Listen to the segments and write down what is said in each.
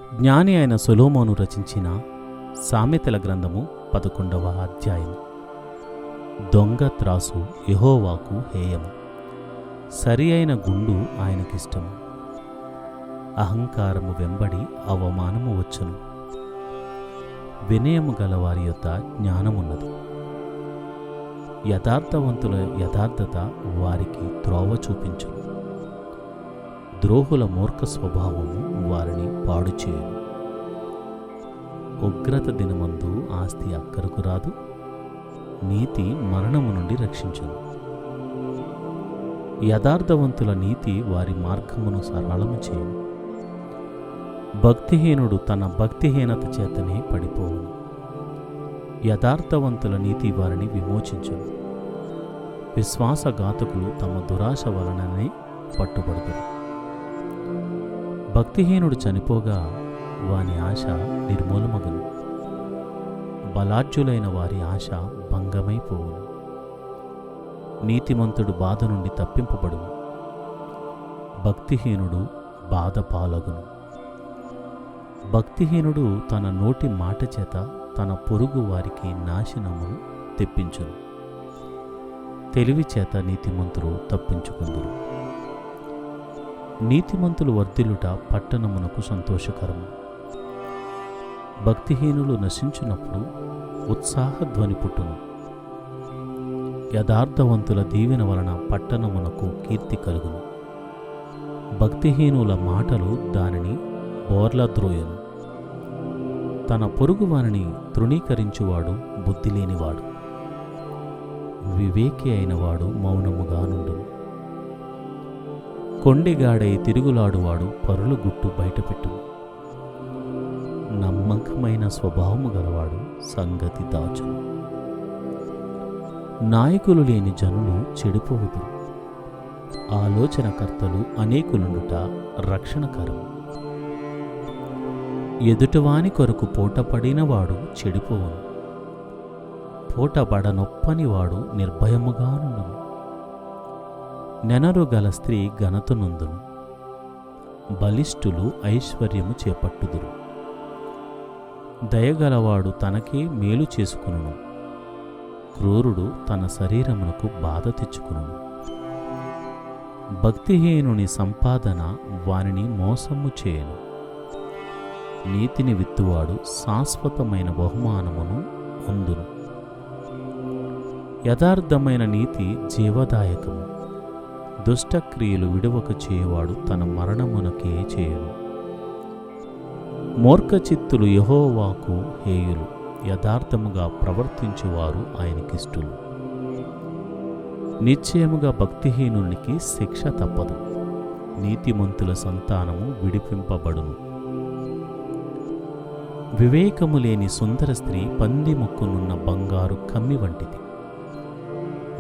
జ్ఞాని అయిన సొలొమోను రచించిన సామెతల గ్రంథము 11వ అధ్యాయం. దొంగ త్రాసు యెహోవాకు హేయము, సరి అయిన గుండు ఆయనకిష్టము. అహంకారము వెంబడి అవమానము వచ్చును, వినయము గలవారి యొద్ద జ్ఞానమున్నది. యథార్థవంతుల యథార్థత వారికి త్రోవ చూపించును, ద్రోహుల మూర్ఖ స్వభావము వారిని పాడు చేయును. ఉగ్రత దినమందు ఆస్తి అక్కరకు రాదు, నీతి మరణము నుండి రక్షించును. యథార్థవంతుల నీతి వారి మార్గమును సరళము చేయును, భక్తిహీనుడు తన భక్తిహీనత చేతనే పడిపోవును. యథార్థవంతుల నీతి వారిని విమోచించును, విశ్వాసఘాతకులు తమ దురాశ వలననే పట్టుబడుదురు. భక్తిహీనుడు చనిపోగా వాని ఆశ నిర్మూలమగును, బలాఢ్యులైన వారి ఆశ భంగమైపోవును. నీతిమంతుడు బాధ నుండి తప్పింపబడును, భక్తిహీనుడు బాధ పాలగును. భక్తిహీనుడు తన నోటి మాట చేత తన పొరుగు వారికి నాశనమును తెప్పించును, తెలివి చేత నీతిమంతులు తప్పించుకుందురు. నీతిమంతులు వర్ధిల్లుట పట్టణమునకు సంతోషకరము, భక్తిహీనులు నశించినప్పుడు ఉత్సాహధ్వని పుట్టును. యథార్థవంతుల దీవెన వలన పట్టణమునకు కీర్తి కలుగును, భక్తిహీనుల మాటలు దానిని బోర్లద్రోయును. తన పొరుగు వారిని తృణీకరించువాడు బుద్ధిలేనివాడు, వివేకి అయినవాడు మౌనముగా నుండును. కొండిగాడై తిరుగులాడువాడు పరుల గుట్టు బయటపెట్టును, నమ్మకమైన స్వభావము గలవాడు సంగతి దాచును. నాయకులు లేని జనులు చెడిపోవుదురు, ఆలోచనకర్తలు అనేకులుండుట రక్షణకరం. ఎదుటివాని కొరకు పోటపడినవాడు చెడిపోవును, పోటబడనొప్పనివాడు నిర్భయముగా నుండును. నెనరు గల స్త్రీ ఘనతనొందును, బలిష్ఠులు ఐశ్వర్యము చేపట్టుదురు. దయగలవాడు తనకే మేలు చేసుకును, క్రూరుడు తన శరీరమునకు బాధ తెచ్చుకును. భక్తిహీనుని సంపాదన వానిని మోసము చేయను, నీతిని విత్తువాడు శాశ్వతమైన బహుమానమును పొందును. యథార్థమైన నీతి జీవదాయకము, దుష్టక్రియలు విడువక చేయువాడు తన మరణమునకే చేయును. మూర్ఖచిత్తులు యెహోవాకు హేయులు, యథార్థముగా ప్రవర్తించువారు ఆయనకిష్టులు. నిశ్చయముగా భక్తిహీనునికి శిక్ష తప్పదు, నీతిమంతుల సంతానము విడిపింపబడును. వివేకము లేని సుందర స్త్రీ పంది ముక్కునున్న బంగారు కమ్మి వంటిది,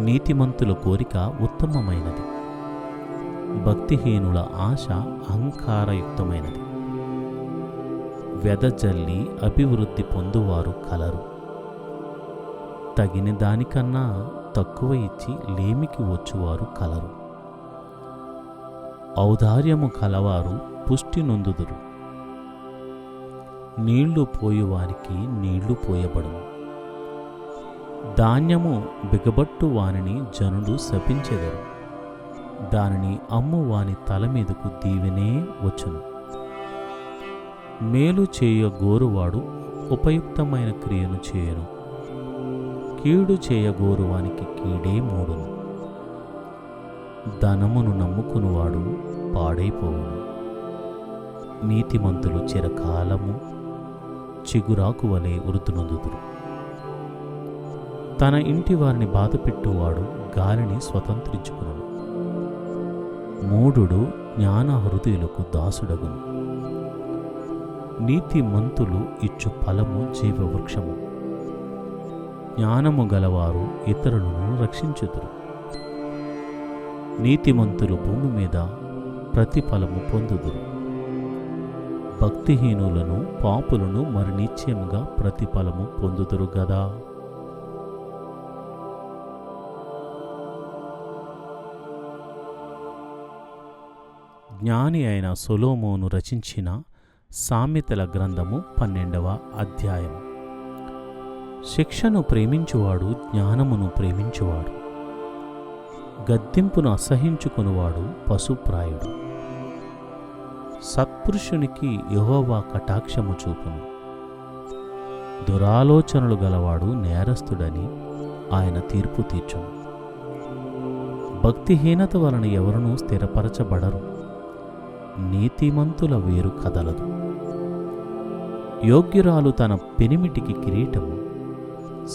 నీతిమంతుల కోరిక ఉత్తమమైనది, భక్తిహీనుల ఆశ అహంకారయుక్తమైనది. వెదజల్లి అభివృద్ధి పొందువారు కలరు, తగిన దానికన్నా తక్కువ ఇచ్చి లేమికి వచ్చువారు కలరు. ఔదార్యము కలవారు పుష్టి నొందుదురు, నీళ్లు పోయువారికి నీళ్లు పోయబడును. ధాన్యము బిగబట్టు వానిని జనులు శపించెదరు, దానిని అమ్ము వాని తల మీదకు దీవెనే వచ్చును. మేలు చేయ గోరువాడు ఉపయుక్తమైన క్రియను చేయను, కీడు చేయగోరువానికి కీడే మూడును. ధనమును నమ్ముకునివాడు పాడైపోవును, నీతిమంతులు చిరకాలము చిగురాకు వలె వృద్ధునొందుదురు. తన ఇంటి వారిని బాధపెట్టువాడు గాలిని స్వతంత్రించుకును, మూఢుడు జ్ఞాన హృదయులకు దాసుడగును. నీతిమంతులు ఇచ్చు ఫలము జీవవృక్షము, జ్ఞానము గలవారు ఇతరులను రక్షించుదురు. నీతిమంతులు భూమి మీద ప్రతిఫలము పొందుదురు, భక్తిహీనులను పాపులను మరి నిశ్చయముగా ప్రతిఫలము పొందుదురు గదా. జ్ఞాని అయిన సొలొమోను రచించిన సామెతల గ్రంథము 12వ అధ్యాయం. శిక్షను ప్రేమించువాడు జ్ఞానమును ప్రేమించువాడు, గద్దింపును అసహించుకొనువాడు పశుప్రాయుడు. సత్పురుషునికి యెహోవా కటాక్షము చూపును, దురాలోచనలు గలవాడు నేరస్తుడని ఆయన తీర్పు తీర్చును. భక్తిహీనత వలన ఎవరునూ స్థిరపరచబడరు, నీతిమంతుల వేరు కదలదు. యోగ్యురాలు తన పెనిమిటికి కిరీటము,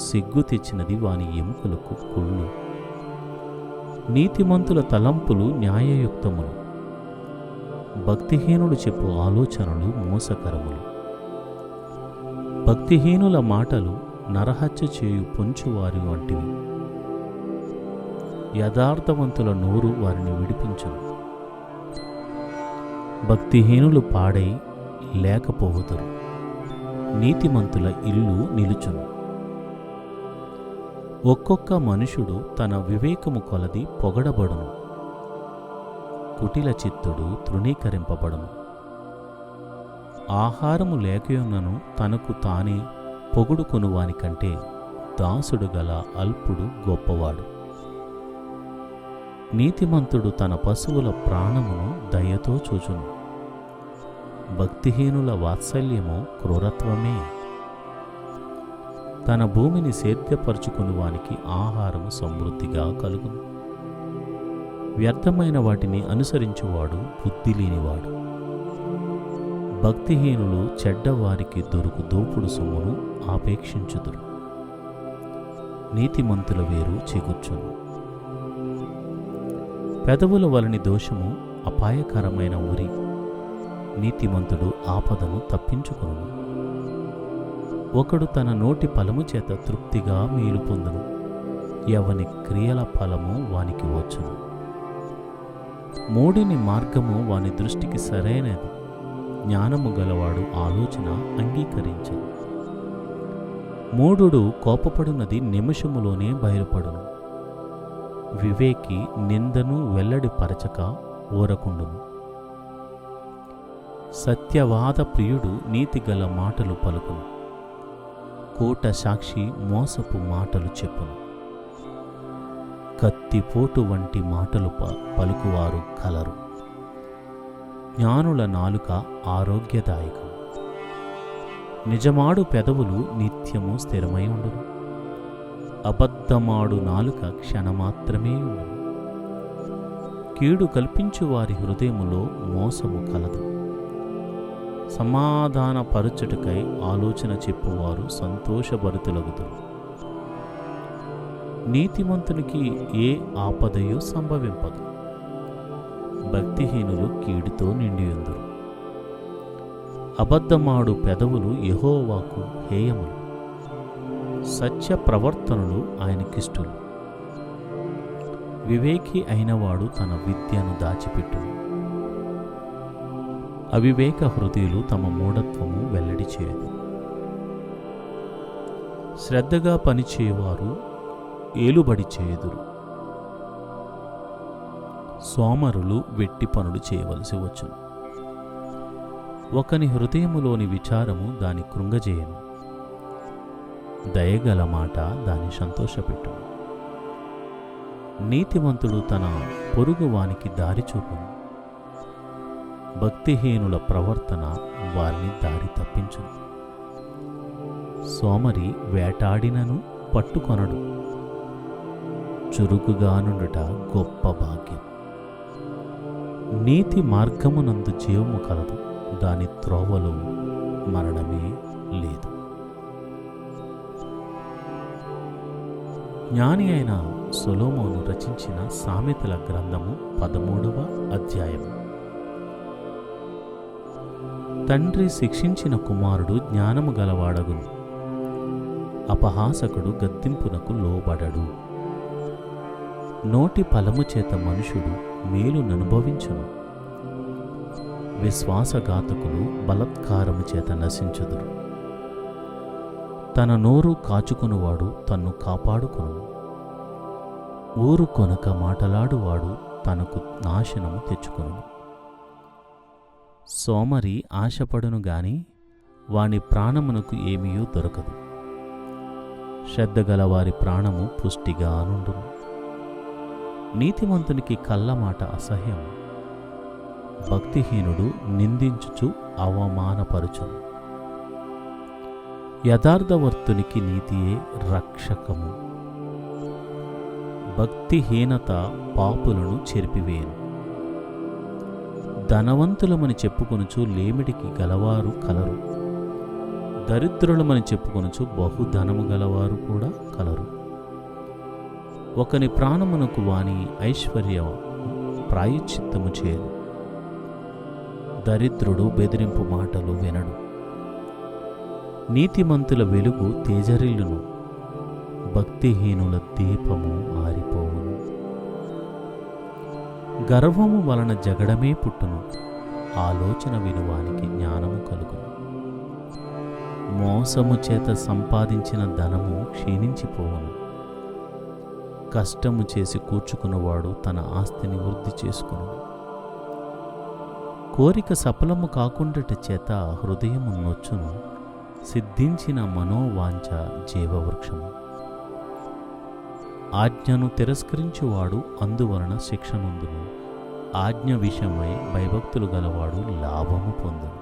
సిగ్గు తెచ్చినది వాని ఎముకలకు కుళ్ళు. నీతిమంతుల తలంపులు న్యాయయుక్తములు, భక్తిహీనులు చెప్పు ఆలోచనలు మోసకరములు. భక్తిహీనుల మాటలు నరహత్య చేయు పొంచువారి వంటివి, యథార్థవంతుల నోరు వారిని విడిపించును. భక్తిహీనులు పాడై లేకపోవుదురు, నీతిమంతుల ఇల్లు నిలుచును. ఒక్కొక్క మనుషుడు తన వివేకము కొలది పొగడబడును, కుటిల చిత్తుడు తృణీకరింపబడును. ఆహారము లేకయున్నను తనకు తానే పొగుడుకొనువానికంటే దాసుడు గల అల్పుడు గొప్పవాడు. నీతిమంతుడు తన పశువుల ప్రాణమును దయతో చూచును, భక్తిహీనుల వాత్సల్యము క్రూరత్వమే. తన భూమిని సేద్యపరుచుకుని ఆహారము సమృద్ధిగా కలుగును. వ్యర్థమైన వాటిని అనుసరించువాడు బుద్ధి లేనివాడు. భక్తిహీనులు చెడ్డవారికి దొరుకు దోపుడు సొమ్మును ఆపేక్షించుదురు, నీతిమంతుల వేరు చేకూర్చును. పెదవుల వలని దోషము అపాయకరమైన ఉరి, నీతిమంతుడు ఆపదను తప్పించుకొనును. ఒకడు తన నోటి ఫలము చేత తృప్తిగా మేలు పొందును, ఎవని క్రియల ఫలము వానికి వచ్చును. మూడిని మార్గము వాని దృష్టికి సరైనది, జ్ఞానము గలవాడు ఆలోచన అంగీకరించను. మూఢుడు కోపపడునది నిమిషములోనే బయలుపడును, వివేకి నిందను వెల్లడి పరచక ఊరకుండును. సత్యవాద ప్రియుడు నీతిగల మాటలు పలుకును, కోట సాక్షి మోసపు మాటలు చెప్పును. కత్తిపోటు వంటి మాటలు పలుకువారు కలరు, జ్ఞానుల నాలుక ఆరోగ్యదాయకం. నిజమాడు పెదవులు నిత్యము స్థిరమై ఉండును, అబద్ధమాడు నాలుక క్షణమాత్రమే ఉండును. కీడు కల్పించు వారి హృదయములో మోసము కలదు, సమాధాన పరచుటకై ఆలోచన చెప్పువారు సంతోషభరితులగుదురు. నీతిమంతునికి ఏ ఆపదయు సంభవింపదు, భక్తిహీనులు కీడుతో నిండియుందురు. అబద్ధమాడు పెదవులు యెహోవాకు హేయములు, సత్య ప్రవర్తనలు ఆయనకిష్టులు. వివేకి అయినవాడు తన విద్యను దాచిపెట్టును, అవివేక హృదయులు తమ మూఢత్వము వెల్లడి చేయదు. శ్రద్ధగా పనిచేయువారు ఏలుబడి చేయుదురు, సోమరులు వెట్టి పనులు చేయవలసి వచ్చును. ఒకని హృదయములోని విచారము దాని కృంగజేయను, దయగల మాట దాని సంతోషపెట్టును. నీతిమంతుడు తన పొరుగు వానికి దారి చూపును, భక్తిహీనుల ప్రవర్తన వారిని దారి తప్పించును. సోమరి వేటాడినను పట్టుకొనడు, చురుకుగానుండుట గొప్ప భాగ్యం. నీతి మార్గమునందు జీవము కలదు, దాని త్రోవలో మరణమే లేదు. జ్ఞాని అయిన సొలొమోను రచించిన సామెతల గ్రంథము 13వ అధ్యాయము. తండ్రి శిక్షించిన కుమారుడు జ్ఞానము గలవాడగును, అపహాసకుడు గద్దింపునకు లోబడడు. నోటి ఫలము చేత మనుషుడు మేలుననుభవించును, విశ్వాసఘాతకులు బలత్కారము చేత నశించుదురు. తన నోరు కాచుకొనువాడు తన్ను కాపాడుకొను, ఊరు కొనక మాటలాడువాడు తనకు నాశనము తెచ్చుకొను. సోమరి ఆశపడును గాని వాని ప్రాణమునకు ఏమీయూ దొరకదు. శ్రద్ధగలవారి ప్రాణము పుష్టిగా నుండును. నీతిమంతునికి కళ్ళమాట అసహ్యము, భక్తిహీనుడు నిందించుచు అవమానపరచును. యథార్థవర్తునికి నీతియే రక్షకము, భక్తిహీనత పాపులను చెరిపివేయును. ధనవంతులమని చెప్పుకొనుచు లేమిడికి గలవారు కలరు, దరిద్రులమని చెప్పుకొనుచు బహుధనము గలవారు కూడా కలరు. ఒకని ప్రాణమునకు వాని ఐశ్వర్యం ప్రాయశ్చిత్తము చేయను, దరిద్రుడు బెదిరింపు మాటలు వినడు. నీతిమంతుల వెలుగు తేజరిల్లును, భక్తిహీనుల దీపము ఆరిపోవును. గర్వము వలన జగడమే పుట్టును, ఆలోచన వినువానికి జ్ఞానము కలుగును. మోసము చేత సంపాదించిన ధనము క్షీణించిపోవును, కష్టము చేసి కూర్చుకున్నవాడు తన ఆస్తిని వృద్ధి చేసుకును. కోరిక సఫలము కాకుండాట చేత హృదయము నొచ్చును, సిద్ధించిన మనోవాంఛ జీవవృక్షము. ఆజ్ఞను తిరస్కరించువాడు అందువలన శిక్షనుందును, ఆజ్ఞ విషయమై భయభక్తులు గలవాడు లాభము పొందును.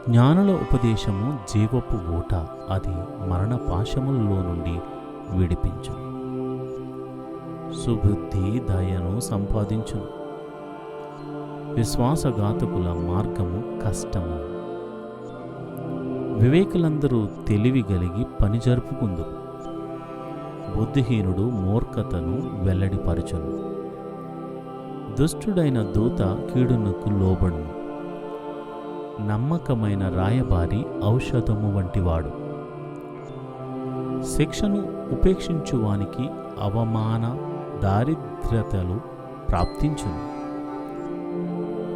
జ్ఞానుల ఉపదేశము జీవపు ఊట, అది మరణ పాశములలో నుండి విడిపించు. సుబుద్ధి దయను సంపాదించును, విశ్వాసఘాతకుల మార్గము కష్టము. వివేకులందరూ తెలివి గలిగి పని జరుపుకుందురు, బుద్ధిహీనుడు మూర్ఖతను వెల్లడిపరచును. దుష్టుడైన దూత కీడునకు లోబడును, నమ్మకమైన రాయబారి ఔషధము వంటివాడు. శిక్షను ఉపేక్షించువానికి అవమాన దారిద్ర్యతలు ప్రాప్తించును,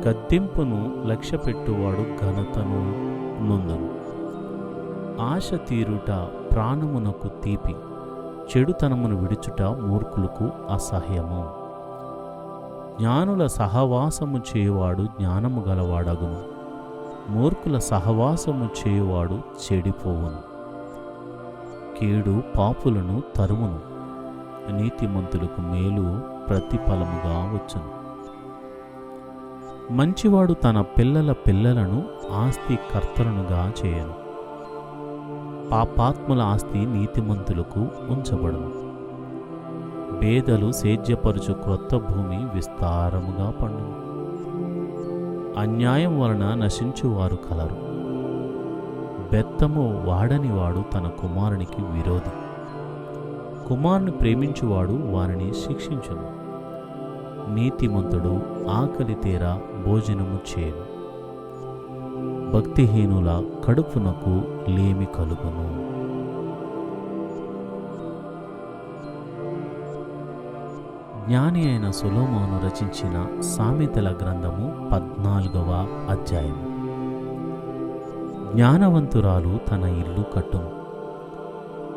గద్దింపును లక్ష్యపెట్టువాడు ఘనతను నొందును. ఆశ తీరుట ప్రాణమునకు తీపి, చెడుతనమును విడుచుట మూర్ఖులకు అసహ్యము. జ్ఞానుల సహవాసము చేయువాడు జ్ఞానము గలవాడగును, మూర్ఖుల సహవాసము చేయువాడు చెడిపోవును. కీడు పాపులను తరుమును, నీతిమంతులకు మేలు ప్రతిఫలముగా వచ్చును. మంచివాడు తన పిల్లల పిల్లలను ఆస్తి కర్తలనుగా చేయను, పాపాత్ముల ఆస్తి నీతిమంతులకు ఉంచబడును. బేదలు సేద్యపరుచు క్రొత్త భూమి విస్తారముగా పండును, అన్యాయం వలన నశించువారు కలరు. బెత్తము వాడనివాడు తన కుమారునికి విరోధి, కుమారుని ప్రేమించువాడు వారిని శిక్షించును. నీతిమంతుడు ఆకలి తీరా భోజనము చేయను, భక్తిహీనుల కడుపునకు లేమి కలుగును. జ్ఞాని అయిన సొలొమోను రచించిన సామెతల గ్రంథము 14వ అధ్యాయం. జ్ఞానవంతురాలు తన ఇల్లు కట్టును,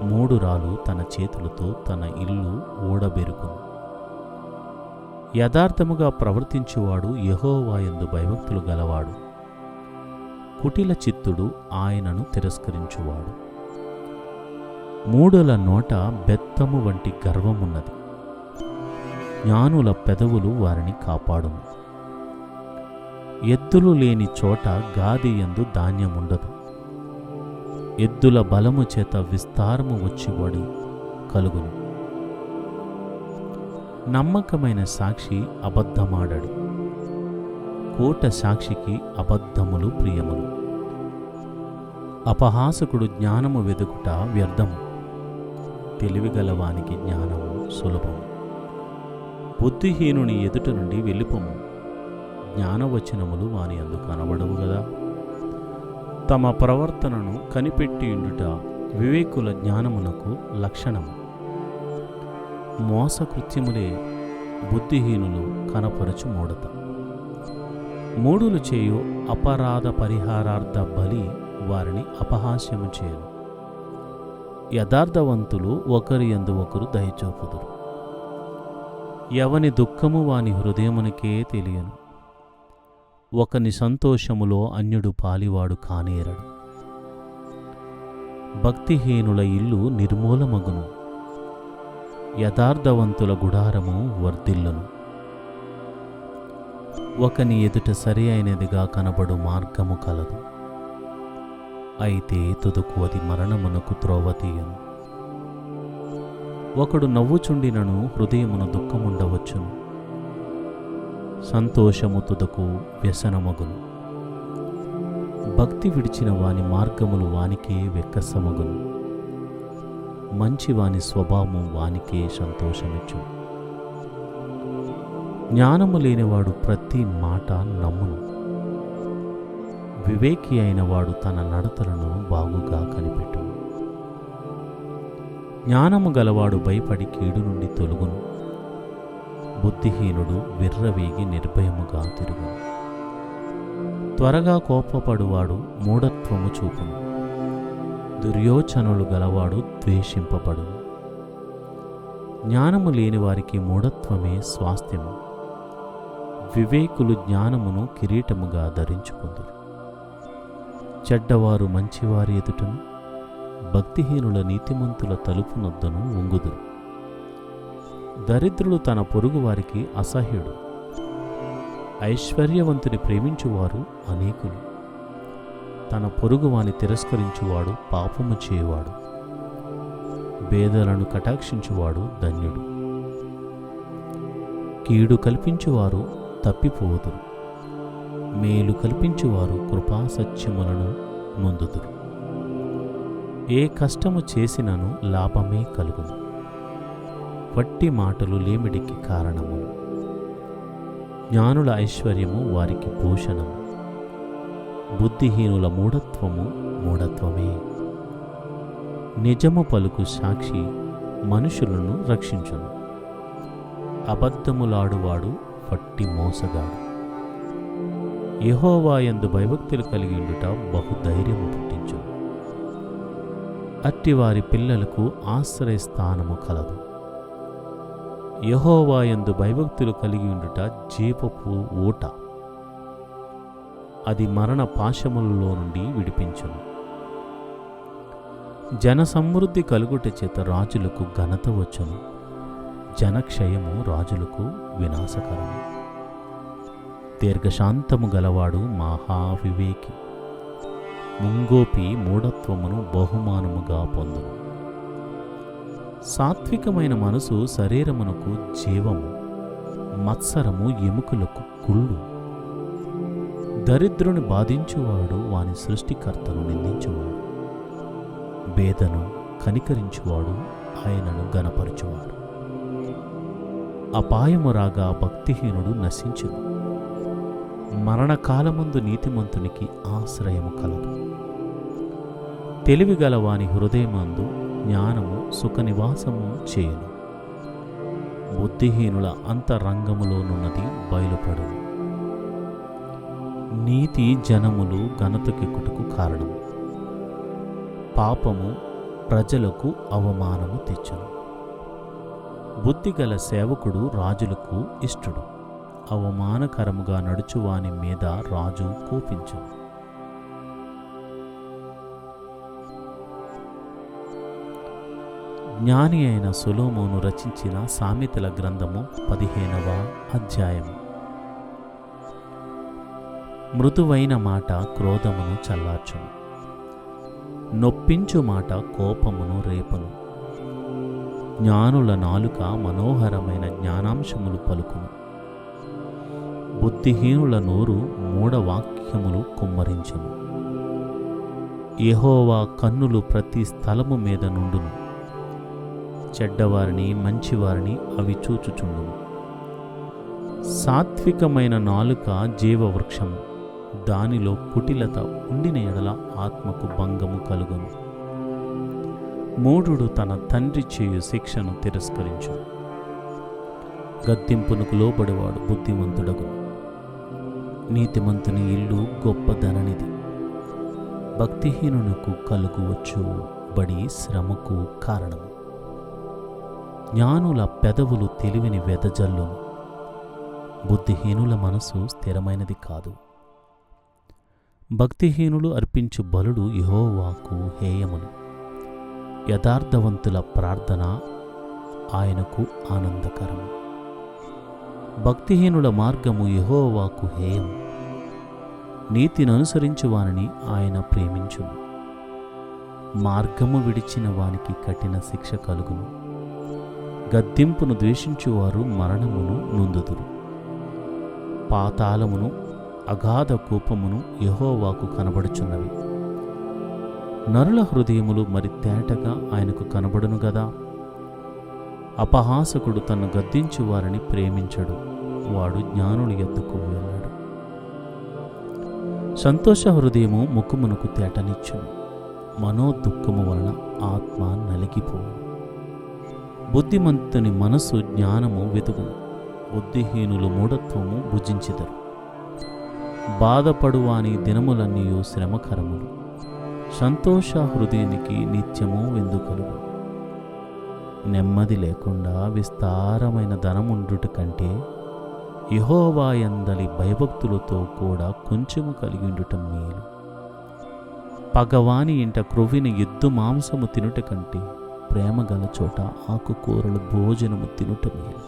మూఢురాలు తన చేతులతో తన ఇల్లు ఊడబెరుకును. యథార్థముగా ప్రవర్తించువాడు యెహోవాయందు భయభక్తులు గలవాడు, కుటిల చిత్తుడు ఆయనను తిరస్కరించువాడు. మూఢుల నోట బెత్తము వంటి గర్వమున్నది, జ్ఞానుల పెదవులు వారిని కాపాడును. ఎద్దులు లేని చోట గాదియందు ధాన్యముండదు, ఎద్దుల బలము చేత విస్తారము వచ్చిబడి కలుగును. నమ్మకమైన సాక్షి అబద్ధమాడడు, కూట సాక్షికి అబద్ధములు ప్రియములు. అపహాసకుడు జ్ఞానము వెదుకుట వ్యర్థము, తెలివిగలవానికి జ్ఞానము సులభము. బుద్ధిహీనుని ఎదుట నుండి వెళ్ళిపోము, జ్ఞానవచనములు వాని యందు కనబడవు గదా. తమ ప్రవర్తనను కనిపెట్టియుండుట వివేకుల జ్ఞానమునకు లక్షణము. మోసకృత్యములే బుద్ధిహీనులు కనపరచు మూఢత. మూఢులు చేయు అపరాధ పరిహారార్థ బలి వారిని అపహాస్యము చేయను. యథార్థవంతులు ఒకరి యందు ఒకరు దయచూపుదురు, ఎవని దుఃఖము వాని హృదయమునకే తెలియను. ఒకని సంతోషములో అన్యుడు పాలివాడు కానేరడు. భక్తిహీనుల ఇల్లు నిర్మూలమగును, యథార్థవంతుల గుడారము వర్ధిల్లును. ఒకని ఎదుట సరి అయినదిగా కనబడు మార్గము కలదు, అయితే తుదకు అది మరణమునకు త్రోవ తీయును. ఒకడు నవ్వుచుండినను హృదయమున దుఃఖముండవచ్చును, సంతోషము తుదకు వ్యసనమగును. భక్తి విడిచిన వాని మార్గములు వానికే వెక్కసమగును, మంచివాని స్వభావము వానికే సంతోషమిచ్చును. జ్ఞానము లేనివాడు ప్రతి మాట నమ్మును, వివేకి అయిన వాడు తన నడతలను బాగుగా కనిపెట్టును. జ్ఞానము గలవాడు భయపడి కీడు నుండి తొలుగును, బుద్ధిహీనుడు విర్రవీగి నిర్భయముగా తిరుగును. త్వరగా కోపపడువాడు మూఢత్వము చూపును, దుర్యోచనలు గలవాడు ద్వేషింపబడును. జ్ఞానము లేని వారికి మూఢత్వమే స్వాస్థ్యము, వివేకులు జ్ఞానమును కిరీటముగా ధరించుకుందురు. చెడ్డవారు మంచివారి ఎదుటను, భక్తిహీనుల నీతిమంతుల తలుపునొద్దను వంగుదురు. దరిద్రుడు తన పొరుగు వారికి అసహ్యుడు, ఐశ్వర్యవంతుని ప్రేమించువారు అనేకులు. తన పొరుగువాని తిరస్కరించువాడు పాపము చేయువాడు, పేదలను కటాక్షించువాడు ధన్యుడు. కీడు కల్పించువారు తప్పిపోదురు, మేలు కల్పించువారు కృపాసత్యములను నొందుదురు. ఏ కష్టము చేసినను లాభమే కలుగును, వట్టి మాటలు లేమిడికి కారణము. జ్ఞానుల ఐశ్వర్యము వారికి భూషణము, బుద్ధిహీనుల మూఢత్వము మూఢత్వమే. నిజము పలుకు సాక్షి మనుషులను రక్షించును, అబద్ధములాడువాడు వట్టి మోసగాడు. యెహోవా యందు భయభక్తులు కలిగి ఉండుట బహుధైర్యము పుట్టించును, అట్టివారి పిల్లలకు ఆశ్రయస్థానము కలదు. యెహోవా యందు భయభక్తులు కలిగి ఉండుట జీవపు ఊట, అది మరణ పాశములలో నుండి విడిపించును. జన సమృద్ధి కలుగుట చేత రాజులకు ఘనత వచ్చును, జనక్షయము రాజులకు వినాశకరము. దీర్ఘశాంతము గలవాడు మహావివేకి, ముంగోపి మూఢత్వమును బహుమానముగా పొందును. సాత్వికమైన మనసు శరీరమునకు జీవము, మత్సరము ఎముకలకు కుళ్ళు. దరిద్రుని బాధించువాడు వాని సృష్టికర్తను నిందించువాడు, బేదను కనికరించువాడు ఆయనను గనపరచువాడు. అపాయము రాగా భక్తిహీనుడు నశించును, మరణకాలమందు నీతిమంతునికి ఆశ్రయము కలదు. తెలివిగలవాని హృదయమందు జ్ఞానము సుఖనివాసము చేయును, బుద్ధిహీనుల అంతరంగములోనున్నది బయలుపడును. నీతి జనములు ఘనతకెక్కుటకు కారణము, పాపము ప్రజలకు అవమానము తెచ్చును. బుద్ధిగల సేవకుడు రాజులకు ఇష్టడు, అవమానకరముగా నడుచువాని మీద రాజు కోపించును. జ్ఞాని అయిన సొలొమోను రచించిన సామెతల గ్రంథము 15వ అధ్యాయము. మృదువైన మాట క్రోధమును చల్లార్చును, నొప్పించు మాట కోపమును రేపును. జ్ఞానుల నాలుక మనోహరమైన జ్ఞానాంశములు పలుకును, బుద్ధిహీనుల నోరు మూఢవాక్యములు కుమ్మరించును. యెహోవా కన్నులు ప్రతి స్థలము మీద నుండును, చెడ్డవారిని మంచివారిని అవి చూచుచుండును. సాత్వికమైన నాలుక జీవవృక్షము, దానిలో కుటిలత ఉండిన ఎడల ఆత్మకు భంగము కలుగును. మూఢుడు తన తండ్రి చేయు శిక్షను తిరస్కరించు, గద్దింపునకు లోబడివాడు బుద్ధిమంతుడగును. నీతిమంతుని ఇల్లు గొప్ప ధననిది, భక్తిహీనునకు కలుగువచ్చు బడి శ్రమకు కారణము. జ్ఞానుల పెదవులు తెలివిని వెదజల్లును, బుద్ధిహీనుల మనసు స్థిరమైనది కాదు. భక్తిహీనులు అర్పించు బలులు యెహోవాకు హేయములు. యథార్థవంతుల ప్రార్థన ఆయనకు ఆనందకరము. భక్తిహీనుల మార్గము యెహోవాకు హేయము. నీతిని అనుసరించు వానిని ఆయన ప్రేమించును. మార్గము విడిచిన వానికి కఠిన శిక్ష కలుగును. గద్దింపును ద్వేషించువారు మరణమును నొందుదురు. పాతాళమును అగాధ కూపమును యెహోవాకు కనబడుచున్నవి. నరుల హృదయములు మరి తేటగా ఆయనకు కనబడును గదా. అపహాసకుడు తన్ను గద్దించు వారిని ప్రేమించడు. వాడు జ్ఞానుల యొద్దకు వెళ్ళాడు. సంతోష హృదయము ముఖమునకు తేటనిచ్చును. మనోదుఃఖము వలన ఆత్మ నలిగిపోవు. బుద్ధిమంతుని మనసు జ్ఞానము వెతుకును. బుద్ధిహీనులు మూఢత్వము భుజించెదరు. బాధపడువాని దినములన్నీయు శ్రమకరములు. సంతోష హృదయానికి నిత్యము వెందుకలుగు. నెమ్మది లేకుండా విస్తారమైన ధనముండుట కంటే యెహోవా యందలి భయభక్తులతో కూడా కొంచెము కలిగిండుట మేలు. పగవాని ఇంట క్రొవ్విన ఎద్దు మాంసము తినుట కంటే ప్రేమ గల చోట ఆకుకూరలు భోజనము తినుట మేలు.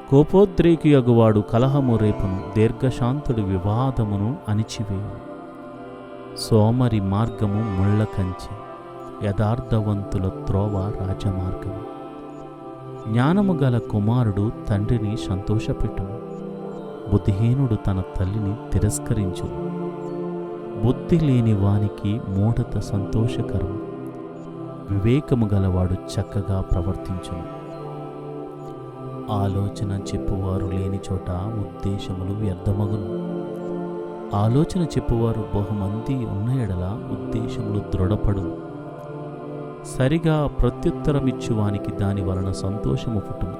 కోపోద్రేకియగువాడు కలహము రేపును. దీర్ఘశాంతుడు వివాదమును అణిచివేయును. సోమరి మార్గము ముళ్ళ కంచె. యథార్థవంతుల త్రోవ రాజమార్గము. జ్ఞానము గల కుమారుడు తండ్రిని సంతోషపెట్టును. బుద్ధిహీనుడు తన తల్లిని తిరస్కరించును. బుద్ధి లేని వానికి మూఢత సంతోషకరము. వివేకము గలవాడు చక్కగా ప్రవర్తించును. ఆలోచన చెప్పువారు లేని చోట ఉద్దేశములు వ్యర్థమగును. ఆలోచన చెప్పువారు బహుమంది ఉన్న ఎడల ఉద్దేశములు దృఢపడును. సరిగా ప్రత్యుత్తరమిచ్చువానికి దాని వలన సంతోషము పుట్టును.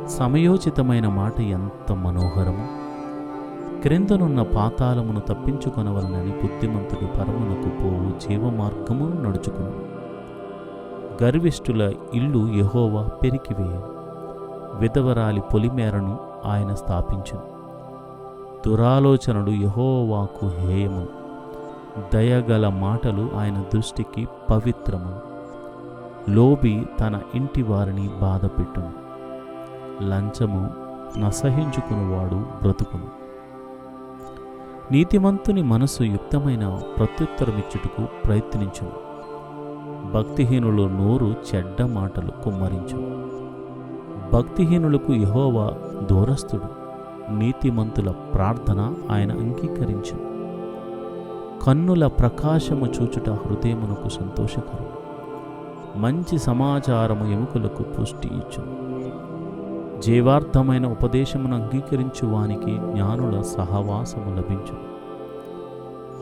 సమయోచితమైన మాట ఎంత మనోహరము. క్రిందనున్న పాతాళమును తప్పించుకొనవలనని బుద్ధిమంతుడు పరమునకు పోవు జీవమార్గమును నడుచుకును. గర్విష్ఠుల ఇల్లు యెహోవా పెరికివేయను. విధవరాలి పొలిమేరను ఆయన స్థాపించును. దురాలోచనలు యెహోవాకు హేయము. దయగల మాటలు ఆయన దృష్టికి పవిత్రము. లోబి తన ఇంటి వారిని బాధపెట్టును. లంచము నసహించుకునివాడు బ్రతుకును. నీతిమంతుని మనసు యుక్తమైన ప్రత్యుత్తరమిచ్చుటకు ప్రయత్నించును. భక్తిహీనుల నోరు చెడ్డ మాటలు కుమ్మరించును. భక్తిహీనులకు యెహోవా దూరస్థుడు. నీతిమంతుల ప్రార్థన ఆయన అంగీకరించును. కన్నుల ప్రకాశము చూచుట హృదయమునకు సంతోషకరం. మంచి సమాచారము ఎముకలకు పుష్టి ఇచ్చును. జీవార్థమైన ఉపదేశమును అంగీకరించు వానికి జ్ఞానుల సహవాసము లభించును.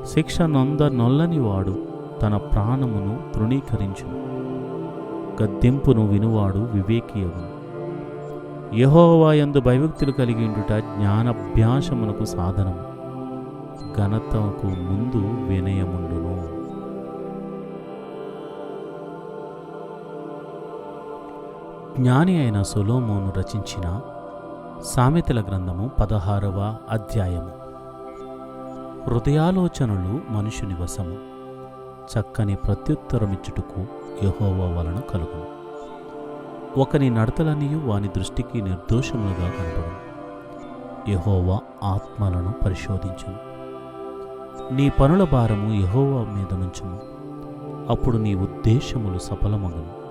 శిక్ష నొల్లని వాడు తన ప్రాణమును తృణీకరించును. గద్దింపును వినువాడు వివేకియగును. యెహోవా యందు భయభక్తులు కలిగిండుట జ్ఞానాభ్యాసమునకు సాధనము. ఘనతకు ముందు వినయముండును. జ్ఞాని అయిన సొలొమోను రచించిన సామెతల గ్రంథము 16వ అధ్యాయము. హృదయాలోచనలు మనుషుని వశము. చక్కని ప్రత్యుత్తరమిచ్చుటకు యెహోవా వలన కలుగును. ఒకని నడతలనియు వాని దృష్టికి నిర్దోషములుగా కనపడును. యెహోవా ఆత్మలను పరిశోధించును. నీ పనుల భారము యెహోవా మీద నుంచుము. అప్పుడు నీ ఉద్దేశములు సఫలమగును.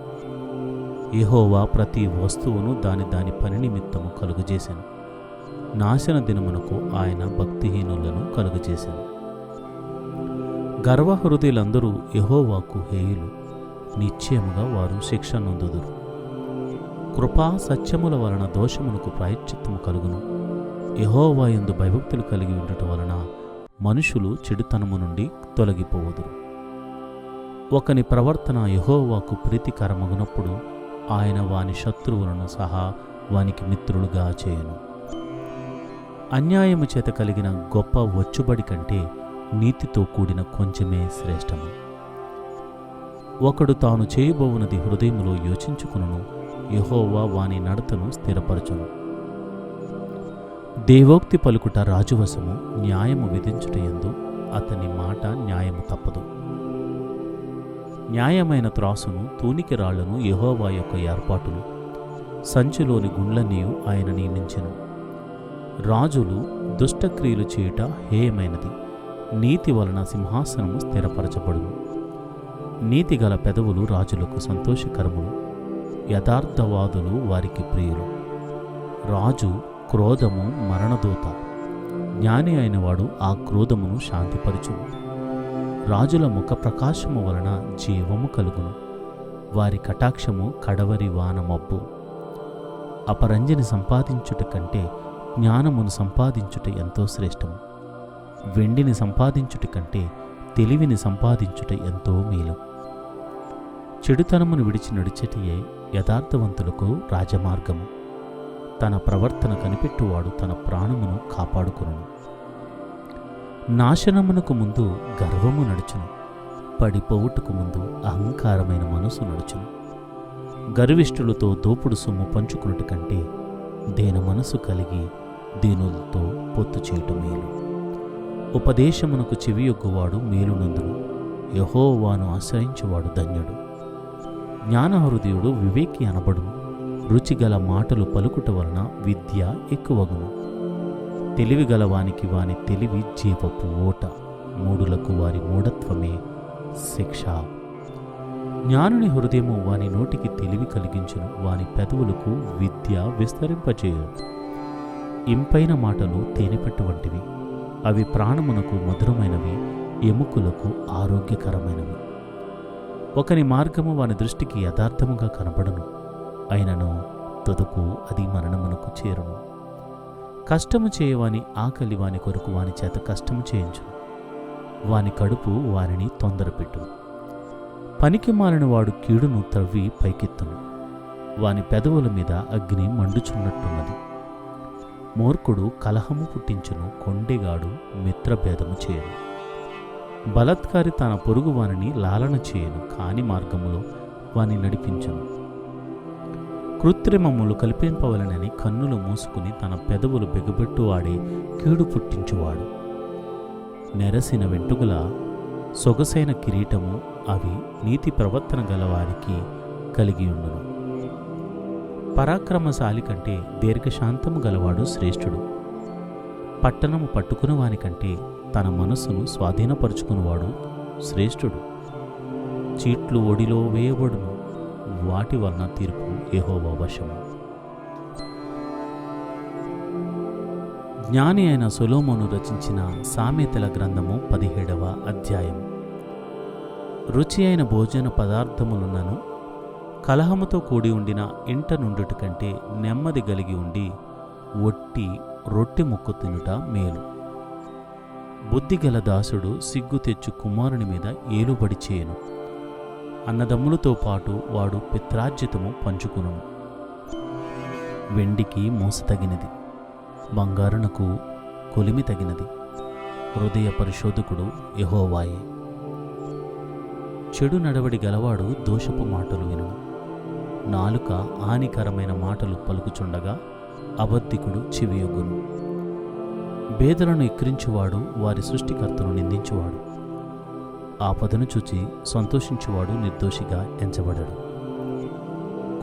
యెహోవా ప్రతి వస్తువును దాని పని నిమిత్తము కలుగజేసెను. నాశన దినమునకు ఆయన భక్తిహీనులను కలుగజేసెను. గర్వహృదయులందరూ యెహోవాకు హేయులు. నిశ్చయముగా వారు శిక్ష నొందుదురు. కృపా సత్యముల వలన దోషమునకు ప్రాయశ్చిత్తము కలుగును. యెహోవా యందు భయభక్తులు కలిగి ఉండటం వలన మనుషులు చెడుతనము నుండి తొలగిపోవుదురు. ఒకని ప్రవర్తన యెహోవాకు ప్రీతికరమగునప్పుడు ఆయన వాని శత్రువులను సహా వానికి మిత్రులుగా చేయును. అన్యాయము చేత కలిగిన గొప్ప వచ్చుబడి కంటే నీతితో కూడిన కొంచెమే శ్రేష్టము. ఒకడు తాను చేయబోవునది హృదయములో యోచించుకును. యెహోవా వాని నడతను స్థిరపరచును. దేవోక్తి పలుకుట రాజువశము, న్యాయము విధించుటయందు అతని మాట న్యాయము తప్పదు. న్యాయమైన త్రాసును, తూనికి రాళ్లను యెహోవా యొక్క ఏర్పాటులు, సంచిలోని గుండ్లన్నీయు ఆయన నియమించెను. రాజులు దుష్టక్రియలు చేయుట హేయమైనది, నీతి వలన సింహాసనము స్థిరపరచబడును. నీతిగల పెదవులు రాజులకు సంతోషకరములు, యథార్థవాదులు వారికి ప్రియులు. రాజు క్రోధము మరణదూత, జ్ఞాని అయినవాడు ఆ క్రోధమును శాంతిపరచును. రాజుల ముఖ ప్రకాశము వలన జీవము కలుగును, వారి కటాక్షము కడవరి వానమబ్బు. అపరంజిని సంపాదించుట కంటే జ్ఞానమును సంపాదించుట ఎంతో శ్రేష్టము. వెండిని సంపాదించుట కంటే తెలివిని సంపాదించుట ఎంతో మేలు. చెడుతనమును విడిచి నడిచెటియే యథార్థవంతులకు రాజమార్గము. తన ప్రవర్తన కనిపెట్టువాడు తన ప్రాణమును కాపాడుకొనును. నాశనమునకు ముందు గర్వము నడుచును, పడిపోవుటకు ముందు అహంకారమైన మనసు నడుచును. గర్విష్ఠులతో దోపుడు సొమ్ము పంచుకున్నటి కంటే దేన మనసు కలిగి దీనులతో పొత్తు చేయటం మేలు. ఉపదేశమునకు చెవియొగ్గువాడు మేలునందును, యెహోవాను ఆశ్రయించువాడు ధన్యుడు. జ్ఞానహృదయుడు వివేకి అనబడును, రుచిగల మాటలు పలుకుట వలన విద్య ఎక్కువగును. తెలివిగలవానికి వాని తెలివి జీవపు ఓట, మూడులకు వారి మూఢత్వమే శిక్ష. జ్ఞానుని హృదయము వాని నోటికి తెలివి కలిగించును, వాని పెదవులకు విద్య విస్తరింపచేయును. ఇంపైన మాటలు తేనెపట్టు వంటివి, అవి ప్రాణమునకు మధురమైనవి, ఎముకలకు ఆరోగ్యకరమైనవి. ఒకని మార్గము వాని దృష్టికి యథార్థముగా కనబడును, అయినను తుదకు అది మరణమునకు చేరును. కష్టము చేయవాని ఆకలి వాని కొరకు వాని చేత కష్టము చేయించును, వాని కడుపు వారిని తొందరపెట్టును. పనికి మాలిన వాడు కీడును త్రవ్వి పైకెత్తును, వాని పెదవుల మీద అగ్ని మండుచున్నట్టున్నది. మూర్ఖుడు కలహము పుట్టించును, కొండెగాడు మిత్రభేదము చేయను. బలత్కారి తన పొరుగు వానిని లాలన చేయను, కాని మార్గములో వాని నడిపించును. కృత్రిమములు కల్పింపవలనని కన్నులు మూసుకుని తన పెదవులు బెగబెట్టు వాడే కీడు పుట్టించువాడు. నెరసిన వెంట్రుకల సొగసైన కిరీటము అవి నీతి ప్రవర్తన గలవారికి కలిగియుండును. పరాక్రమశాలి కంటే దీర్ఘశాంతము గలవాడు శ్రేష్ఠుడు. పట్టణము పట్టుకుని వానికంటే తన మనస్సును స్వాధీనపరుచుకునివాడు శ్రేష్ఠుడు. చీట్లు ఒడిలో వేయబడును, వాటి వలన తీర్పు యెహోవా వశము. జ్ఞాని అయిన సొలొమోను రచించిన సామెతల గ్రంథము 17వ అధ్యాయం. రుచి అయిన భోజన పదార్థములున్నను కలహముతో కూడి ఉండిన ఇంట నుండుట కంటే నెమ్మది కలిగి ఉండి ఒట్టి రొట్టె ముక్కు తినుట మేలు. బుద్ధిగల దాసుడు సిగ్గు తెచ్చు కుమారుని మీద ఏలుబడి చేయను, అన్నదమ్ములతో పాటు వాడు పిత్రార్జితము పంచుకును. వెండికి మోసతగినది, బంగారునకు కొలిమి తగినది, హృదయ పరిశోధకుడు యెహోవాయే. చెడు నడవడి గలవాడు దోషపు మాటలు వినును, నాలుక హానికరమైన మాటలు పలుకుచుండగా అబద్ధికుడు చెవియొగ్గును. బేదలను ఎక్కిరించువాడు వారి సృష్టికర్తను నిందించువాడు, ఆపదను చూచి సంతోషించువాడు నిర్దోషిగా ఎంచబడడు.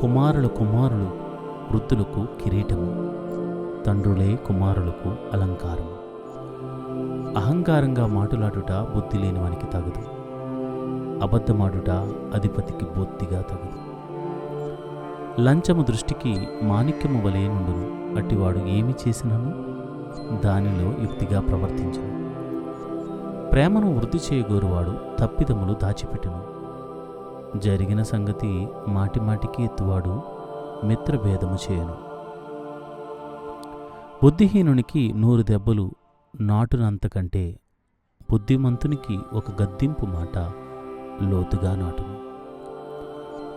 కుమారులు వృద్ధులకు కిరీటము, తండ్రులే కుమారులకు అలంకారము. అహంకారంగా మాటులాడుట బుద్ధి లేనివానికి తగదు, అబద్ధమాడుట అధిపతికి బొత్తిగా తగదు. లంచము దృష్టికి మాణిక్యము వలె నుండును, అట్టివాడు ఏమి చేసినను దానిలో యుక్తిగా ప్రవర్తించును. ప్రేమను వృద్ధి చేయగోరువాడు తప్పిదములు దాచిపెట్టును, జరిగిన సంగతి మాటిమాటికి ఎత్తువాడు మిత్రభేదము చేయను. బుద్ధిహీనునికి 100 దెబ్బలు నాటునంతకంటే బుద్ధిమంతునికి ఒక గద్దింపు మాట లోతుగా నాటును.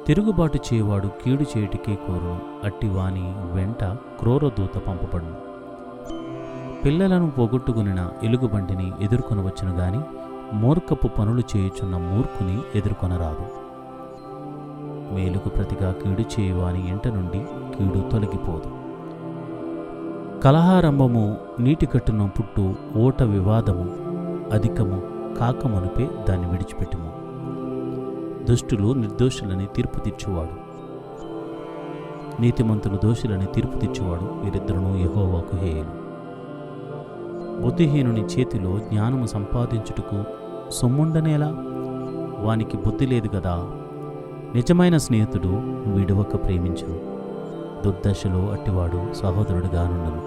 తిరుగుబాటు చేయవాడు కీడు చేయుటికే కోరును, అట్టివాని వెంట క్రూరదూత పంపబడును. పిల్లలను పోగొట్టుకునిన ఎలుగుబంటిని ఎదుర్కొనవచ్చును గాని మూర్ఖపు పనులు చేయుచున్న మూర్ఖుని ఎదుర్కొనరాదు. మేలుకు ప్రతిగా కీడు చేయువాని ఇంట నుండి కీడు తొలగిపోదు. కలహారంభము నీటికట్టున పుట్టు ఓట వివాదము అధికము కాకమునుపే దాన్ని విడిచిపెట్టుము. దుష్టులు నిర్దోషులని తీర్పు తీర్చువాడు, నీతిమంతులు దోషులని తీర్పు తీర్చువాడు, వీరిద్దరును యెహోవాకు హేయులు. బుద్ధిహీనుని చేతిలో జ్ఞానము సంపాదించుటకు సొమ్ముండనేలా? వానికి బుద్ధి లేదు గదా. నిజమైన స్నేహితుడు విడువక ప్రేమించును, దుర్దశలో అట్టివాడు సహోదరుడిగానుండును.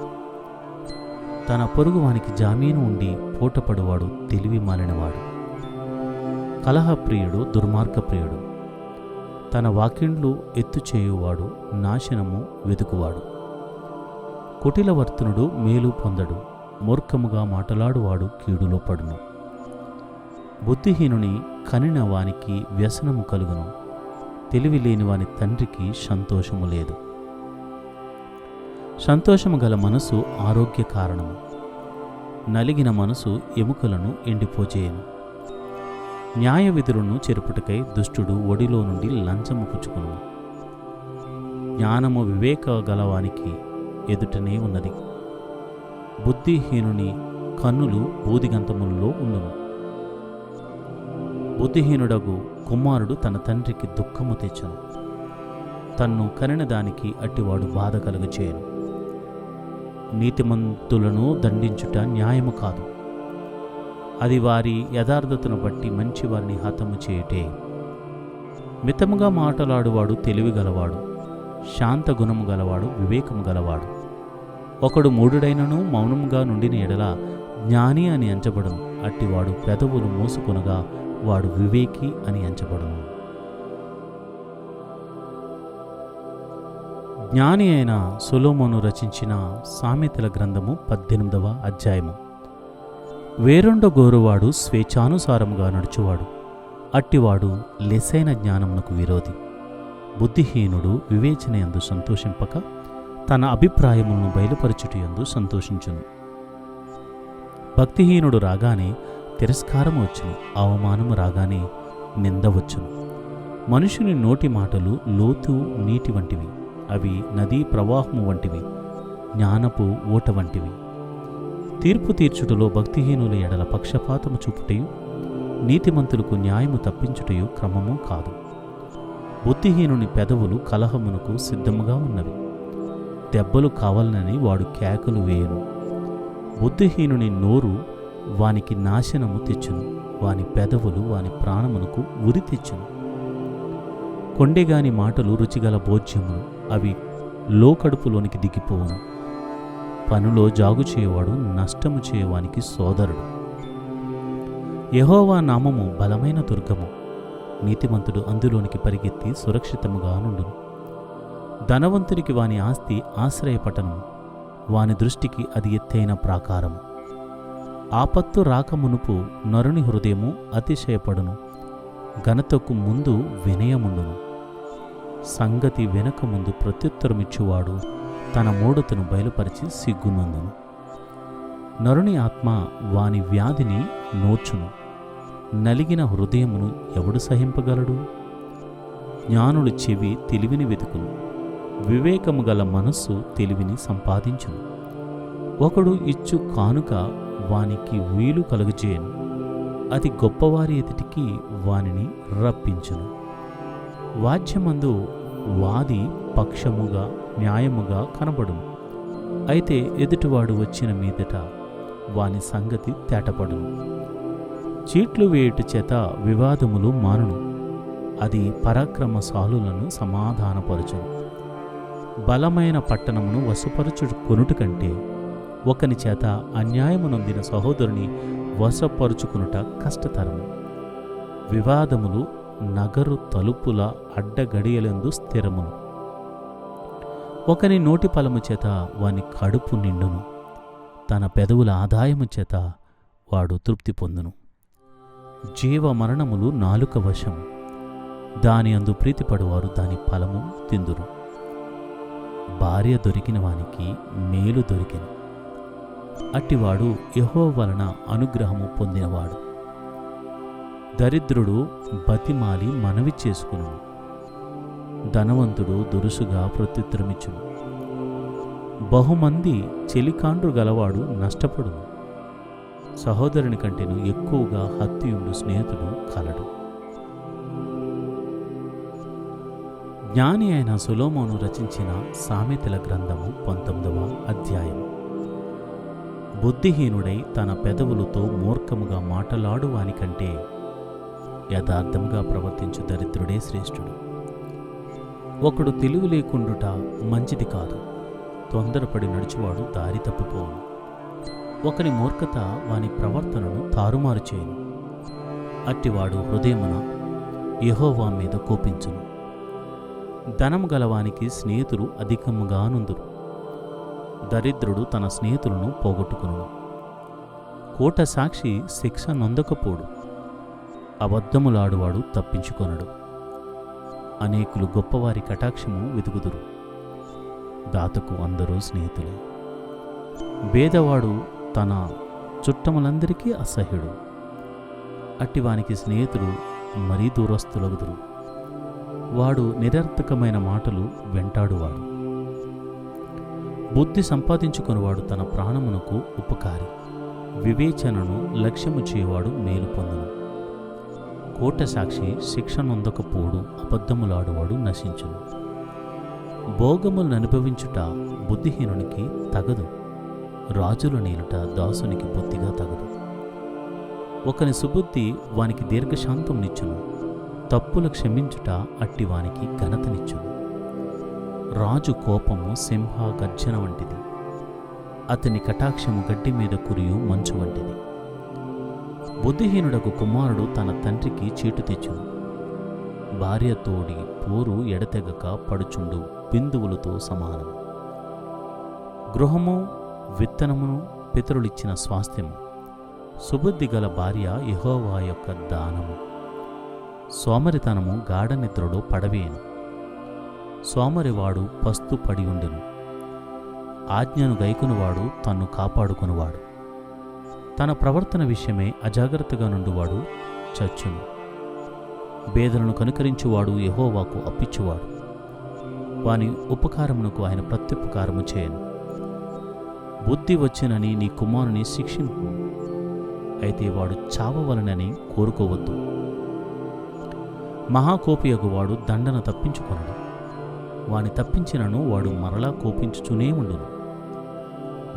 తన పొరుగు వానికి జామీను ఉండి పూటపడువాడు తెలివి మాలినవాడు. కలహప్రియుడు దుర్మార్గప్రియుడు, తన వాకిండ్లు ఎత్తు చేయువాడు నాశనము వెతుకువాడు. కుటిలవర్తనుడు మేలు పొందడు, మూర్ఖముగా మాటలాడువాడు కీడులో పడును. బుద్ధిహీనుని కనిన వానికి వ్యసనము కలుగును, తెలివి లేని వాని తండ్రికి సంతోషము లేదు. సంతోషము గల మనసు ఆరోగ్య కారణము, నలిగిన మనసు ఎముకలను ఎండిపోచేయను. న్యాయ విధులను చెరుపుటకై దుష్టుడు ఒడిలో నుండి లంచము పుచ్చుకును. జ్ఞానము వివేక గలవానికి ఎదుటనే ఉన్నది, బుద్ధిహీనుని కన్నులు బూదిగంతములలో ఉండును. బుద్ధిహీనుడగు కుమారుడు తన తండ్రికి దుఃఖము తెచ్చును, తన్ను కనిన దానికి అట్టివాడు బాధ కలుగచేయను. నీతిమంతులను దండించుట న్యాయము కాదు, అది వారి యథార్థతను బట్టి మంచి వారిని హతము చేయుటే. మితముగా మాటలాడువాడు తెలివి గలవాడు, శాంత గుణము గలవాడు వివేకము గలవాడు. ఒకడు మూఢుడైనను మౌనముగా నుండిన ఎడల జ్ఞాని అని ఎంచబడును, అట్టివాడు పెదవులు మూసుకొనగా వాడు వివేకి అని ఎంచబడును. జ్ఞాని అయిన సొలొమోను రచించిన సామెతల గ్రంథము 18వ అధ్యాయము. వేరొండ గోరువాడు స్వేచ్ఛానుసారముగా నడుచువాడు, అట్టివాడు లెసైన జ్ఞానమునకు విరోధి. బుద్ధిహీనుడు వివేచనయందు సంతోషింపక తన అభిప్రాయములను బయలుపరచుటయందు సంతోషించును. భక్తిహీనుడు రాగానే తిరస్కారము వచ్చును, అవమానము రాగానే నింద వచ్చును. మనుషుని నోటి మాటలు లోతు నీటి వంటివి, అవి నదీ ప్రవాహము వంటివి, జ్ఞానపు ఓట వంటివి. తీర్పు తీర్చుటలో భక్తిహీనుల ఎడల పక్షపాతము చూపుటయు నీతిమంతులకు న్యాయము తప్పించుటయు క్రమము కాదు. బుద్ధిహీనుని పెదవులు కలహమునకు సిద్ధముగా ఉన్నవి, దెబ్బలు కావాలనని వాడు కేకలు వేయును. బుద్ధిహీనుని నోరు వానికి నాశనము తెచ్చును, వాని పెదవులు వాని ప్రాణమునకు ఉరి తెచ్చును. కొండెగాని మాటలు రుచిగల భోజ్యములు, అవి లోకడుపులోనికి దిగిపోవును. పనులో జాగు చేయవాడు నష్టము చేయవానికి సోదరుడు. యెహోవా నామము బలమైన దుర్గము, నీతిమంతుడు అందులోనికి పరిగెత్తి సురక్షితముగా నుండును. ధనవంతునికి వాని ఆస్తి ఆశ్రయపటనము, వాని దృష్టికి అది ఎత్తైన ప్రాకారము. ఆపత్తు రాకమునుపు నరుని హృదయము అతిశయపడును, ఘనతకు ముందు వినయముండును. సంగతి వెనక ముందు ప్రత్యుత్తరమిచ్చువాడు తన మూఢతను బయలుపరిచి సిగ్గునందును. నరుని ఆత్మ వాని వ్యాధిని నోర్చును, నలిగిన హృదయమును ఎవడు సహింపగలడు? జ్ఞానుల చెవి తెలివిని వెతుకును, వివేకము గల మనస్సు తెలివిని సంపాదించును. ఒకడు ఇచ్చు కానుక వానికి వీలు కలుగజేయను, అది గొప్పవారి ఎదుటికి వానిని రప్పించును. వాద్యమందు వాది పక్షముగా న్యాయముగా కనబడును, అయితే ఎదుటివాడు వచ్చిన మీదట వాని సంగతి తేటపడును. చీట్లు వేయుట చేత వివాదములు మానును, అది పరాక్రమశాలులను సమాధానపరచును. బలమైన పట్టణమును వశపరచు కొనుట కంటే ఒకని చేత అన్యాయమునొందిన సహోదరుని వశపరుచుకునుట కష్టతరము. వివాదములు నగరు తలుపుల అడ్డగడియలందు స్థిరమును. ఒకని నోటి ఫలము చేత వాని కడుపు నిండును, తన పెదవుల ఆదాయము చేత వాడు తృప్తి పొందును. జీవ మరణములు నాలుక వశము, దాని అందు ప్రీతిపడువారు దాని ఫలము తిందురు. భార్య దొరికిన వానికి మేలు దొరికెను, అట్టివాడు యెహోవా వలన అనుగ్రహము పొందినవాడు. దరిద్రుడు బతిమాలి మనవి చేసుకును, ధనవంతుడు దురుసుగా ప్రత్యుత్తరమిచ్చును. బహుమంది చెలికాండ్రు గలవాడు నష్టపడును. సహోదరుని కంటేను ఎక్కువగా హత్యుండు స్నేహితుడు కలడు. జ్ఞాని అయిన సొలొమోను రచించిన సామెతల గ్రంథము 19వ అధ్యాయం. బుద్ధిహీనుడై తన పెదవులతో మూర్ఖముగా మాటలాడువానికంటే యథార్థముగా ప్రవర్తించు దరిద్రుడే శ్రేష్ఠుడు. ఒకడు తెలివి లేకుండుట మంచిది కాదు, తొందరపడి నడుచువాడు దారి తప్పిపోవును. ఒకని మూర్ఖత వాని ప్రవర్తనను తారుమారు చేయును. అట్టివాడు హృదయమున యెహోవా మీద కోపించును. ధనము గలవానికి స్నేహితులు అధికముగా నుందురు. దరిద్రుడు తన స్నేహితులను పోగొట్టుకును. కోట సాక్షి శిక్ష నొందకపోడు. అబద్ధములాడువాడు తప్పించుకొనడు. అనేకులు గొప్పవారి కటాక్షము వెతుకుదురు. దాతకు అందరూ స్నేహితులే. భేదవాడు తన చుట్టములందరికీ అసహ్యుడు. అట్టివానికి స్నేహితుడు మరీ దూరస్తులగుదురు. వాడు నిరర్థకమైన మాటలు వెంటాడువాడు. బుద్ధి సంపాదించుకునివాడు తన ప్రాణమునకు ఉపకారి. వివేచనను లక్ష్యము చేయవాడు మేలు పొందును. కోట సాక్షి శిక్ష నొందకపోడు. అబద్ధములాడువాడు నశించును. భోగములను అనుభవించుట బుద్ధిహీనునికి తగదు. రాజుల నేలుట దాసునికి బుద్ధిగా తగదు. ఒకని సుబుద్ధి వానికి దీర్ఘశాంతం నిచ్చును. తప్పులు క్షమించుట అట్టివానికి ఘనతనిచ్చును. రాజు కోపము సింహ గర్జన వంటిది. అతని కటాక్షము గడ్డి మీద కురియు మంచు వంటిది. బుద్ధిహీనుడకు కుమారుడు తన తండ్రికి చీటు తెచ్చును. భార్య తోడి పోరు ఎడతెగక పడుచుండు బిందువులతో సమానం. గృహము విత్తనమును పితరులిచ్చిన స్వాస్థ్యము. సుబుద్ధి గల భార్య యెహోవా యొక్క దానము. సోమరితనము గాఢ నిద్రలో పడవేయను. సోమరివాడు పస్తు పడి ఉండును. ఆజ్ఞను గైకొనువాడు తన్ను కాపాడుకొనువాడు. తన ప్రవర్తన విషయమై అజాగ్రత్తగా నుండువాడు చచ్చును. బేదలను కనుకరించువాడు యెహోవాకు అప్పిచ్చువాడు. వాని ఉపకారమునకు ఆయన ప్రత్యుపకారము చేయను. బుద్ధి వచ్చినని నీ కుమారుని శిక్షింపు. అయితే వాడు చావవలనని కోరుకోవద్దు. మహాకోపియగువాడు దండన తప్పించుకొనడు. వాని తప్పించినను వాడు మరలా కోపించుచునే ఉండును.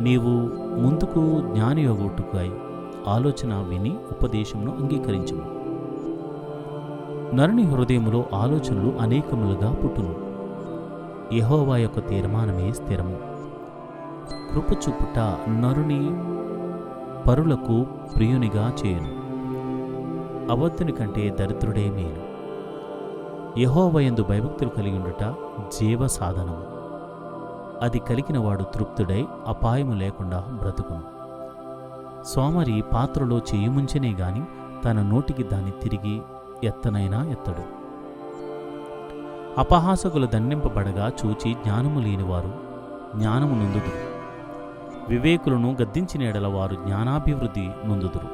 నీవు ముందుకు జ్ఞానియొగుటకై ఆలోచన విని ఉపదేశమును అంగీకరించుము. నరుని హృదయములో ఆలోచనలు అనేకములుగా పుట్టును. యెహోవా యొక్క తీర్మానమే స్థిరము. కృపచూపుట నరుని పరులకు ప్రియునిగా చేయును. అబద్ధుని కంటే దరిద్రుడే మేలు. యెహోవా యందు భయభక్తులు కలిగి ఉండుట జీవ సాధనము. అది కలిగినవాడు తృప్తుడై అపాయము లేకుండా బ్రతుకును. సోమరి పాత్రలో చేయుముంచనే గాని తన నోటికి దాన్ని తిరిగి ఎత్తనైనా ఎత్తడు. అపహాసకులు దండింపబడగా చూచి జ్ఞానము లేనివారు జ్ఞానము నొందుదురు. వివేకులను గద్దించిన ఎడల వారు జ్ఞానాభివృద్ధి నొందుదురు.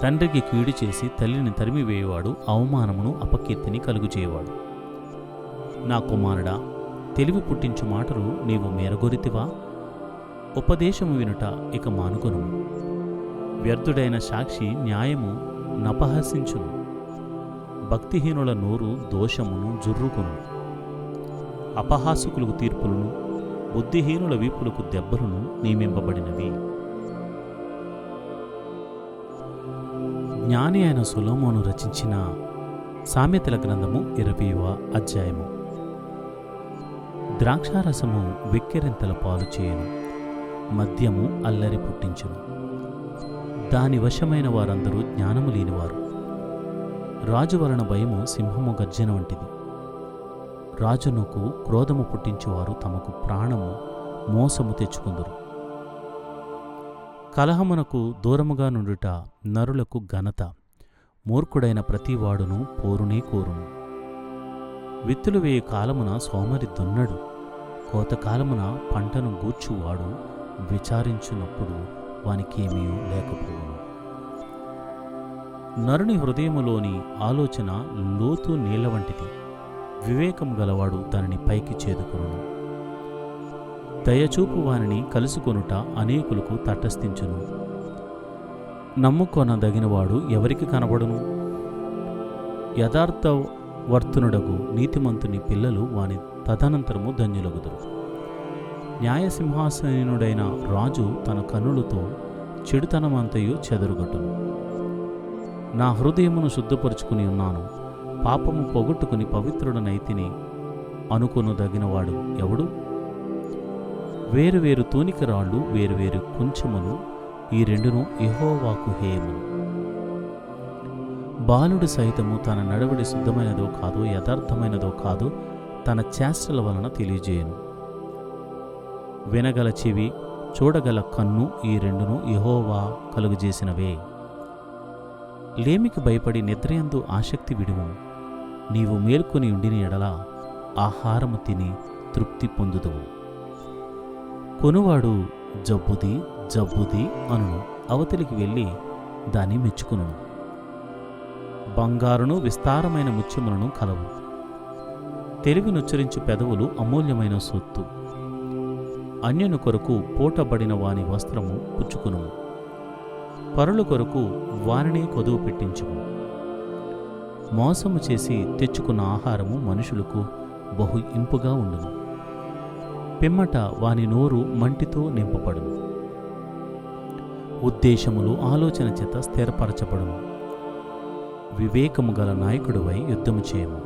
తండ్రికి కీడు చేసి తల్లిని తరిమివేయవాడు అవమానమును అపకీర్తిని కలుగుచేయవాడు. నా కుమారుడా, తెలివి పుట్టించు మాటలు నీవు మేరగొరితివా? ఉపదేశము వినుట ఇక మానుకొను. వ్యర్థుడైన సాక్షి న్యాయము నపహసించును. భక్తిహీనుల నోరు దోషమును జుర్రుకొను. అపహాసకులకు తీర్పులను, బుద్ధిహీనుల వీపులకు దెబ్బలను నియమింపబడినవి. జ్ఞాని అయిన సొలొమోను రచించిన సామెతల గ్రంథము 20వ అధ్యాయము. ద్రాక్షారసము వెక్కిరింతల పాలు చేయును, మద్యము అల్లరి పుట్టించును. దాని వశమైన వారందరూ జ్ఞానము లేనివారు. రాజు వలన భయము సింహము గర్జన వంటిది. రాజునకు క్రోధము పుట్టించువారు తమకు ప్రాణము మోసము తెచ్చుకుందురు. కలహమునకు దూరముగా నుండుట నరులకు ఘనత. మూర్ఖుడైన ప్రతివాడును పోరునే కోరును. విత్తులు వేయు కాలమున సోమరి దున్నడు. కోతకాలమున పంటను గూర్చువాడు విచారించున్నప్పుడు వానికేమీ లేకపోవును. నరుని హృదయములోని ఆలోచన లోతు నీళ్ల వంటిది. వివేకము గలవాడు దానిని పైకి చేదుకొనును. దయచూపు వానిని కలుసుకొనుట అనేకులకు తటస్థించును. నమ్ముకొనదగినవాడు ఎవరికి కనబడును? యథార్థవర్తనుడగు నీతిమంతుని పిల్లలు వాని తదనంతరము ధన్యులగుదురు. న్యాయసింహాసనుడైన రాజు తన కన్నులతో చెడుతనమంతయు చెదరుగొట్టును. నా హృదయమును శుద్ధపరుచుకుని ఉన్నాను, పాపము పొగొట్టుకుని పవిత్రుడనైతిని అనుకొనదగినవాడు ఎవడు? వేరువేరు తూనికరాళ్ళు, వేరువేరు కుంచములు, ఈ రెండును యెహోవాకు హేయములు. బాలుడు సైతము తన నడవడి శుద్ధమైనదో కాదో, యథార్థమైనదో కాదో తన చేష్టల వలన తెలియజేయను. వినగల చెవి, చూడగల కన్ను, ఈ రెండును యెహోవా కలుగజేసినవే. లేమికి భయపడి నిద్రయందు ఆసక్తి విడుము. నీవు మేల్కొని ఉండిన ఎడల ఆహారము తిని తృప్తి పొందుదువు. కొనువాడు జబ్బుది జబ్బుది అనును, అవతలికి వెళ్ళి దాన్ని మెచ్చుకును. బంగారును విస్తారమైన ముత్యములను కలవు. తెలివినుచ్చరించు పెదవులు అమూల్యమైన సొత్తు. అన్యుని కొరకు పూటబడిన వాని వస్త్రము పుచ్చుకును. పరుల కొరకు వారిని కొదువు పెట్టించుము. మోసము చేసి తెచ్చుకున్న ఆహారము మనుషులకు బహు ఇంపుగా ఉండును. పిమ్మట వాని నోరు మంటితో నింపబడును. ఉద్దేశములు ఆలోచన చేత స్థిరపరచబడును. వివేకము గల నాయకుడివై యుద్ధము చేయము.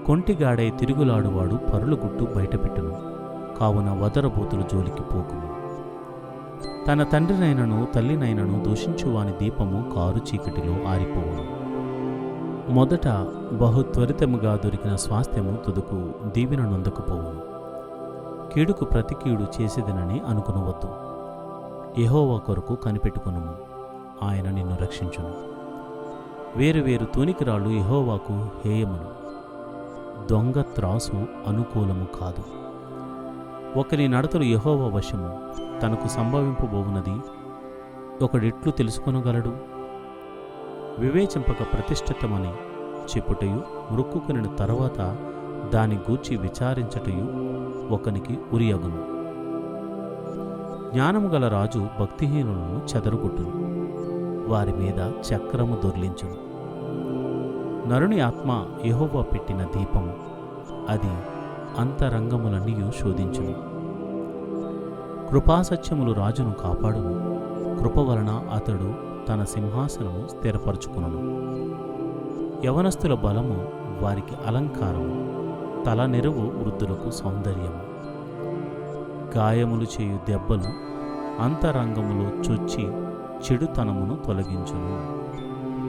కొంటిగాడై తిరుగులాడువాడు పరుల గుట్టు బయటపెట్టును. కావున వదరబోతుల జోలికి పోకుము. తన తండ్రినైనను తల్లినైనను దూషించువాని దీపము కారు చీకటిలో ఆరిపోవును. మొదట బహుత్వరితముగా దొరికిన స్వాస్థ్యము తుదుకు దీవెన నొందకపోవును. కీడుకు ప్రతి కీడు చేసేదనని అనుకునవద్దు. యెహోవా కొరకు కనిపెట్టుకొనుము, ఆయన నిన్ను రక్షించును. వేరువేరు తూనికిరాళ్ళు యెహోవాకు హేయములు. దొంగ త్రాసు అనుకూలము కాదు. ఒకని నడతలు యెహోవా వశము, తనకు సంభవింపబోవున్నది ఒకడెట్లు తెలుసుకొనగలడు? వివేచింపక ప్రతిష్ఠితమని చెప్పుటయు, మృక్కుకొనిన తరువాత దాని గూర్చి విచారించటయు ఒకనికి ఉరియగును. జ్ఞానము గల రాజు భక్తిహీనులను చెదరగొట్టును, వారి మీద చక్రము దొర్లించును. నరుని ఆత్మ యెహోవా పెట్టిన దీపము, అది అంతరంగములన్నీయు శోధించును. కృపాసత్యములు రాజును కాపాడును. కృప వలన అతడు తన సింహాసనము స్థిరపరచుకును. యవనస్తుల బలము వారికి అలంకారము, తల నెరువు వృద్ధులకు సౌందర్యము. గాయములు చేయు దెబ్బలు అంతరంగములో చొచ్చి చెడుతనమును తొలగించును.